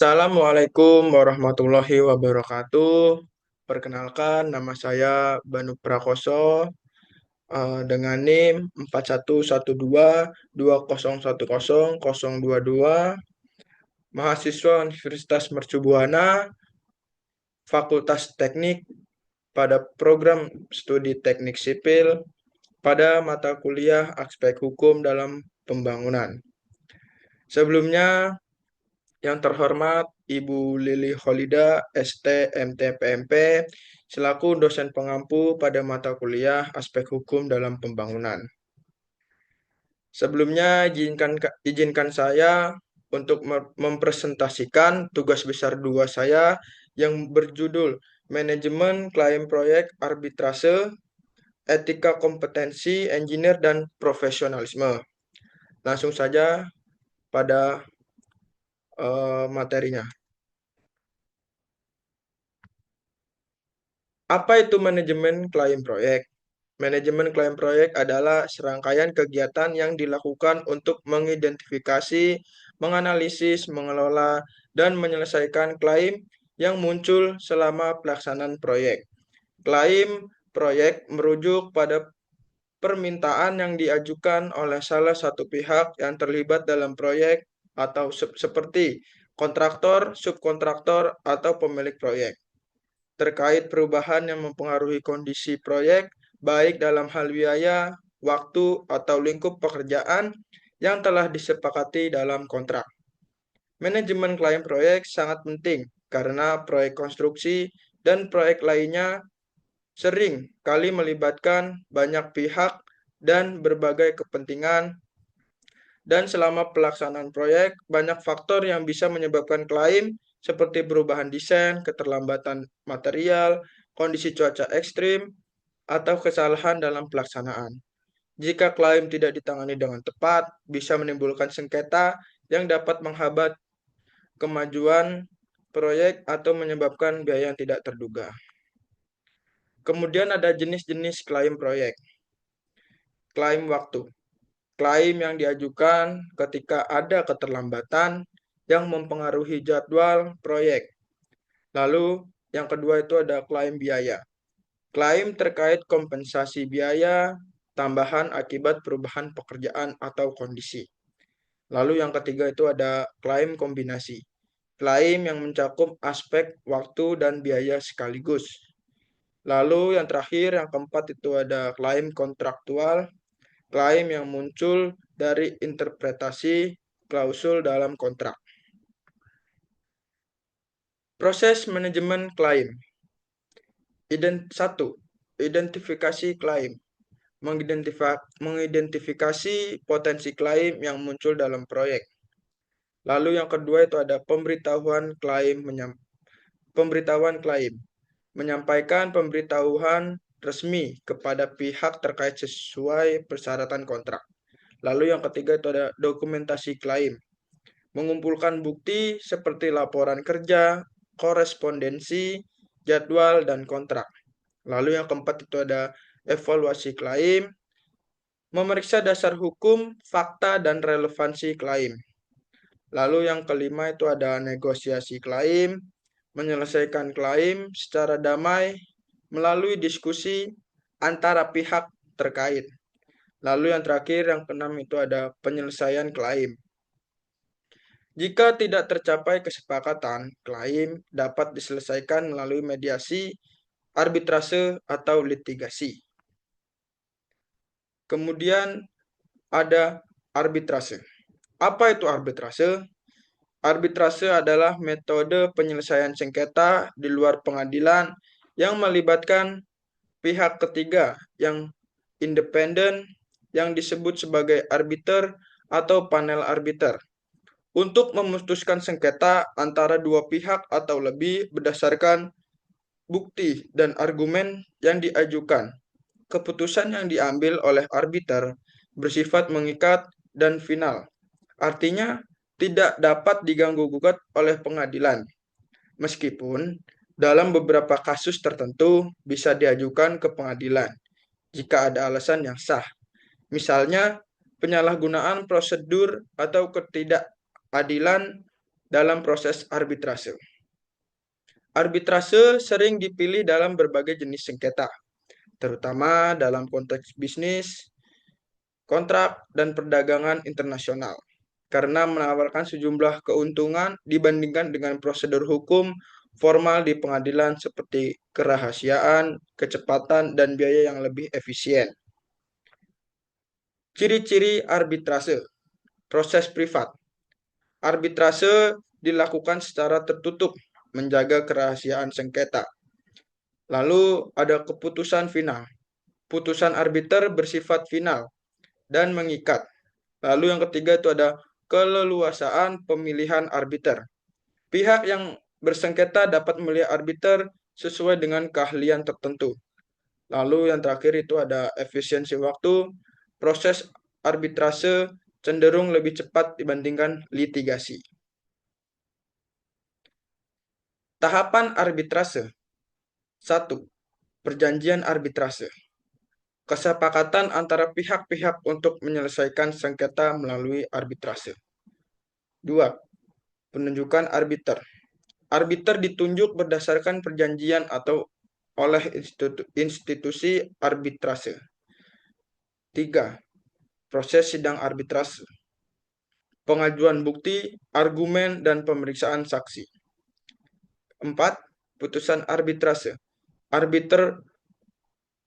Assalamualaikum warahmatullahi wabarakatuh. Perkenalkan, nama saya Banu Prakoso dengan NIM 411220100022, mahasiswa Universitas Mercu Buana, Fakultas Teknik pada program studi Teknik Sipil pada mata kuliah Aspek Hukum dalam Pembangunan. Sebelumnya, yang terhormat Ibu Lili Holida, ST, MT, PMP, selaku dosen pengampu pada mata kuliah Aspek Hukum dalam Pembangunan. Sebelumnya, izinkan saya untuk mempresentasikan tugas besar 2 saya yang berjudul Manajemen Klaim Proyek Arbitrase, Etika Kompetensi Engineer dan Profesionalisme. Langsung saja pada materinya. Apa itu manajemen klaim proyek? Manajemen klaim proyek adalah serangkaian kegiatan yang dilakukan untuk mengidentifikasi, menganalisis, mengelola, dan menyelesaikan klaim yang muncul selama pelaksanaan proyek. Klaim proyek merujuk pada permintaan yang diajukan oleh salah satu pihak yang terlibat dalam proyek atau seperti kontraktor, subkontraktor, atau pemilik proyek terkait perubahan yang mempengaruhi kondisi proyek, baik dalam hal biaya, waktu, atau lingkup pekerjaan yang telah disepakati dalam kontrak. Manajemen klaim proyek sangat penting karena proyek konstruksi dan proyek lainnya sering kali melibatkan banyak pihak dan berbagai kepentingan, dan selama pelaksanaan proyek, banyak faktor yang bisa menyebabkan klaim seperti perubahan desain, keterlambatan material, kondisi cuaca ekstrim, atau kesalahan dalam pelaksanaan. Jika klaim tidak ditangani dengan tepat, bisa menimbulkan sengketa yang dapat menghambat kemajuan proyek atau menyebabkan biaya yang tidak terduga. Kemudian ada jenis-jenis klaim proyek. Klaim waktu. Klaim yang diajukan ketika ada keterlambatan yang mempengaruhi jadwal proyek. Lalu yang kedua itu ada klaim biaya. Klaim terkait kompensasi biaya tambahan akibat perubahan pekerjaan atau kondisi. Lalu yang ketiga itu ada klaim kombinasi. Klaim yang mencakup aspek waktu dan biaya sekaligus. Lalu yang terakhir, yang keempat itu ada klaim kontraktual. Klaim yang muncul dari interpretasi klausul dalam kontrak. Proses manajemen klaim. 1. Identifikasi klaim. Mengidentifikasi potensi klaim yang muncul dalam proyek. Lalu yang kedua itu ada pemberitahuan klaim. Menyampaikan pemberitahuan resmi kepada pihak terkait sesuai persyaratan kontrak. Lalu yang ketiga itu ada dokumentasi klaim. Mengumpulkan bukti seperti laporan kerja, korespondensi, jadwal, dan kontrak. Lalu yang keempat itu ada evaluasi klaim. Memeriksa dasar hukum, fakta, dan relevansi klaim. Lalu yang kelima itu ada negosiasi klaim. Menyelesaikan klaim secara damai melalui diskusi antara pihak terkait. Lalu yang terakhir, yang keenam itu ada penyelesaian klaim. Jika tidak tercapai kesepakatan, klaim dapat diselesaikan melalui mediasi, arbitrase, atau litigasi. Kemudian ada arbitrase. Apa itu arbitrase? Arbitrase adalah metode penyelesaian sengketa di luar pengadilan yang melibatkan pihak ketiga yang independen yang disebut sebagai arbiter atau panel arbiter untuk memutuskan sengketa antara dua pihak atau lebih berdasarkan bukti dan argumen yang diajukan. Keputusan yang diambil oleh arbiter bersifat mengikat dan final. Artinya, tidak dapat diganggu-gugat oleh pengadilan. Meskipun dalam beberapa kasus tertentu bisa diajukan ke pengadilan jika ada alasan yang sah. Misalnya, penyalahgunaan prosedur atau ketidakadilan dalam proses arbitrase. Arbitrase sering dipilih dalam berbagai jenis sengketa, terutama dalam konteks bisnis, kontrak, dan perdagangan internasional, karena menawarkan sejumlah keuntungan dibandingkan dengan prosedur hukum formal di pengadilan seperti kerahasiaan, kecepatan, dan biaya yang lebih efisien. Ciri-ciri arbitrase, proses privat. Arbitrase dilakukan secara tertutup, menjaga kerahasiaan sengketa. Lalu ada keputusan final. Putusan arbiter bersifat final dan mengikat. Lalu yang ketiga itu ada keleluasaan pemilihan arbiter. Pihak yang bersengketa dapat memilih arbiter sesuai dengan keahlian tertentu. Lalu yang terakhir itu ada efisiensi waktu. Proses arbitrase cenderung lebih cepat dibandingkan litigasi. Tahapan arbitrase. 1. Perjanjian arbitrase. Kesepakatan antara pihak-pihak untuk menyelesaikan sengketa melalui arbitrase. 2. Penunjukan arbiter. Arbiter ditunjuk berdasarkan perjanjian atau oleh institusi arbitrase. 3. Proses sidang arbitrase. Pengajuan bukti, argumen, dan pemeriksaan saksi. 4. Putusan arbitrase. Arbiter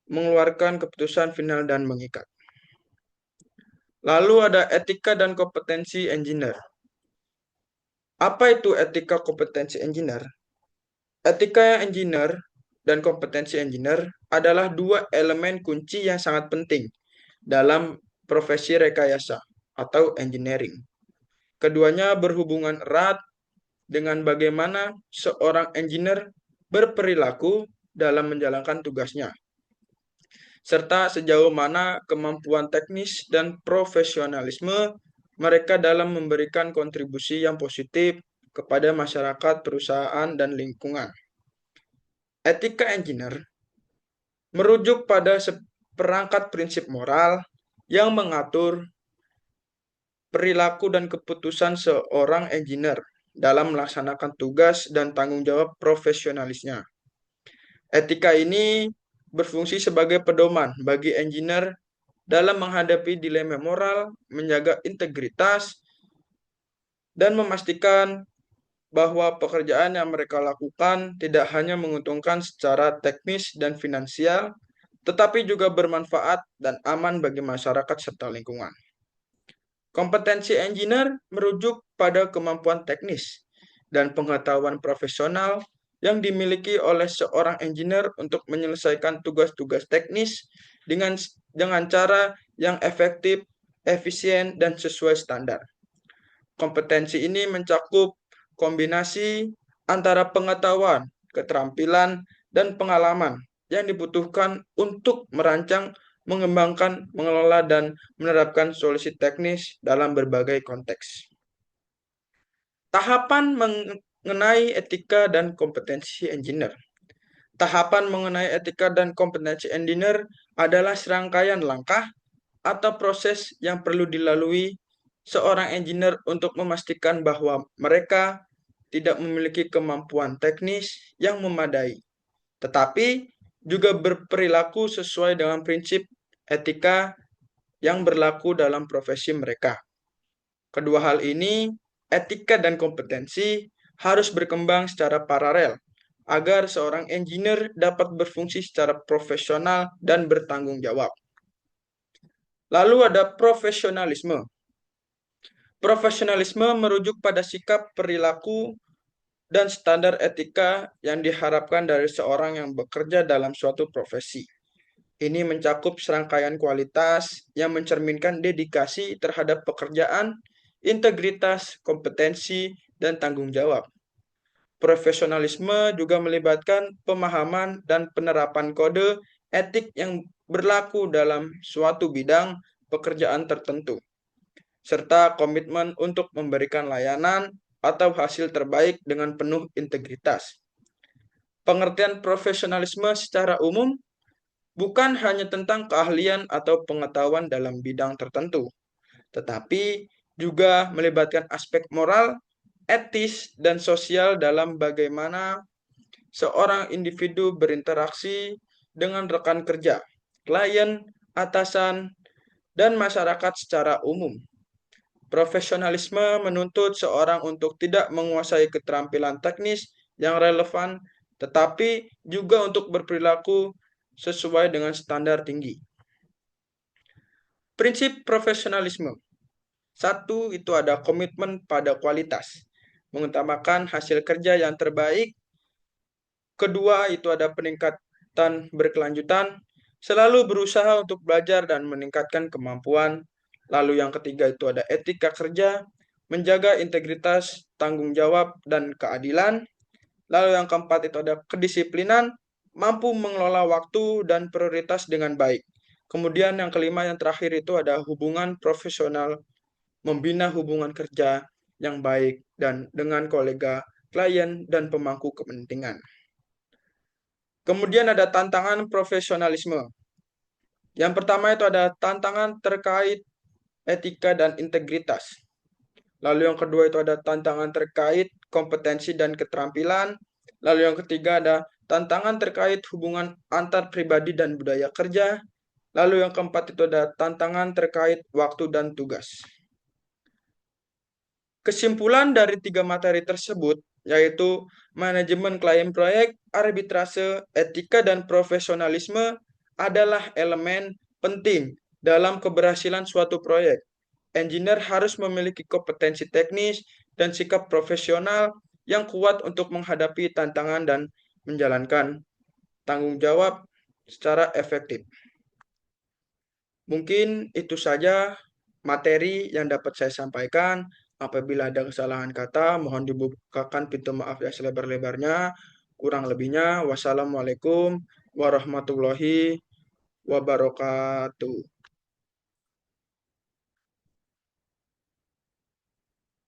mengeluarkan keputusan final dan mengikat. Lalu ada etika dan kompetensi engineer. Apa itu etika kompetensi engineer? Etika engineer dan kompetensi engineer adalah dua elemen kunci yang sangat penting dalam profesi rekayasa atau engineering. Keduanya berhubungan erat dengan bagaimana seorang engineer berperilaku dalam menjalankan tugasnya, serta sejauh mana kemampuan teknis dan profesionalisme mereka dalam memberikan kontribusi yang positif kepada masyarakat, perusahaan, dan lingkungan. Etika engineer merujuk pada seperangkat prinsip moral yang mengatur perilaku dan keputusan seorang engineer dalam melaksanakan tugas dan tanggung jawab profesionalisnya. Etika ini berfungsi sebagai pedoman bagi engineer dalam menghadapi dilema moral, menjaga integritas, dan memastikan bahwa pekerjaan yang mereka lakukan tidak hanya menguntungkan secara teknis dan finansial, tetapi juga bermanfaat dan aman bagi masyarakat serta lingkungan. Kompetensi engineer merujuk pada kemampuan teknis dan pengetahuan profesional yang dimiliki oleh seorang engineer untuk menyelesaikan tugas-tugas teknis dengan cara yang efektif, efisien, dan sesuai standar. Kompetensi ini mencakup kombinasi antara pengetahuan, keterampilan, dan pengalaman yang dibutuhkan untuk merancang, mengembangkan, mengelola, dan menerapkan solusi teknis dalam berbagai konteks. Tahapan mengenai etika dan kompetensi engineer. Tahapan mengenai etika dan kompetensi engineer adalah serangkaian langkah atau proses yang perlu dilalui seorang engineer untuk memastikan bahwa mereka tidak memiliki kemampuan teknis yang memadai, tetapi juga berperilaku sesuai dengan prinsip etika yang berlaku dalam profesi mereka. Kedua hal ini, etika dan kompetensi, harus berkembang secara paralel agar seorang engineer dapat berfungsi secara profesional dan bertanggung jawab. Lalu ada profesionalisme. Profesionalisme merujuk pada sikap, perilaku, dan standar etika yang diharapkan dari seorang yang bekerja dalam suatu profesi. Ini mencakup serangkaian kualitas yang mencerminkan dedikasi terhadap pekerjaan, integritas, kompetensi, dan tanggung jawab. Profesionalisme juga melibatkan pemahaman dan penerapan kode etik yang berlaku dalam suatu bidang pekerjaan tertentu, serta komitmen untuk memberikan layanan atau hasil terbaik dengan penuh integritas. Pengertian profesionalisme secara umum bukan hanya tentang keahlian atau pengetahuan dalam bidang tertentu, tetapi juga melibatkan aspek moral etis dan sosial dalam bagaimana seorang individu berinteraksi dengan rekan kerja, klien, atasan, dan masyarakat secara umum. Profesionalisme menuntut seorang untuk tidak menguasai keterampilan teknis yang relevan, tetapi juga untuk berperilaku sesuai dengan standar tinggi. Prinsip profesionalisme. Satu, itu ada komitmen pada kualitas, mengutamakan hasil kerja yang terbaik. Kedua, itu ada peningkatan berkelanjutan, selalu berusaha untuk belajar dan meningkatkan kemampuan. Lalu yang ketiga itu ada etika kerja, menjaga integritas, tanggung jawab, dan keadilan. Lalu yang keempat itu ada kedisiplinan, mampu mengelola waktu dan prioritas dengan baik. Kemudian yang kelima, yang terakhir itu ada hubungan profesional, membina hubungan kerja yang baik dan dengan kolega, klien, dan pemangku kepentingan. Kemudian ada tantangan profesionalisme. Yang pertama itu ada tantangan terkait etika dan integritas. Lalu yang kedua itu ada tantangan terkait kompetensi dan keterampilan. Lalu yang ketiga ada tantangan terkait hubungan antar pribadi dan budaya kerja. Lalu yang keempat itu ada tantangan terkait waktu dan tugas. Kesimpulan dari tiga materi tersebut yaitu manajemen klien proyek, arbitrase, etika, dan profesionalisme adalah elemen penting dalam keberhasilan suatu proyek. Engineer harus memiliki kompetensi teknis dan sikap profesional yang kuat untuk menghadapi tantangan dan menjalankan tanggung jawab secara efektif. Mungkin itu saja materi yang dapat saya sampaikan. Apabila ada kesalahan kata, mohon dibukakan pintu maaf yang selebar-lebarnya. Kurang lebihnya, wassalamualaikum warahmatullahi wabarakatuh.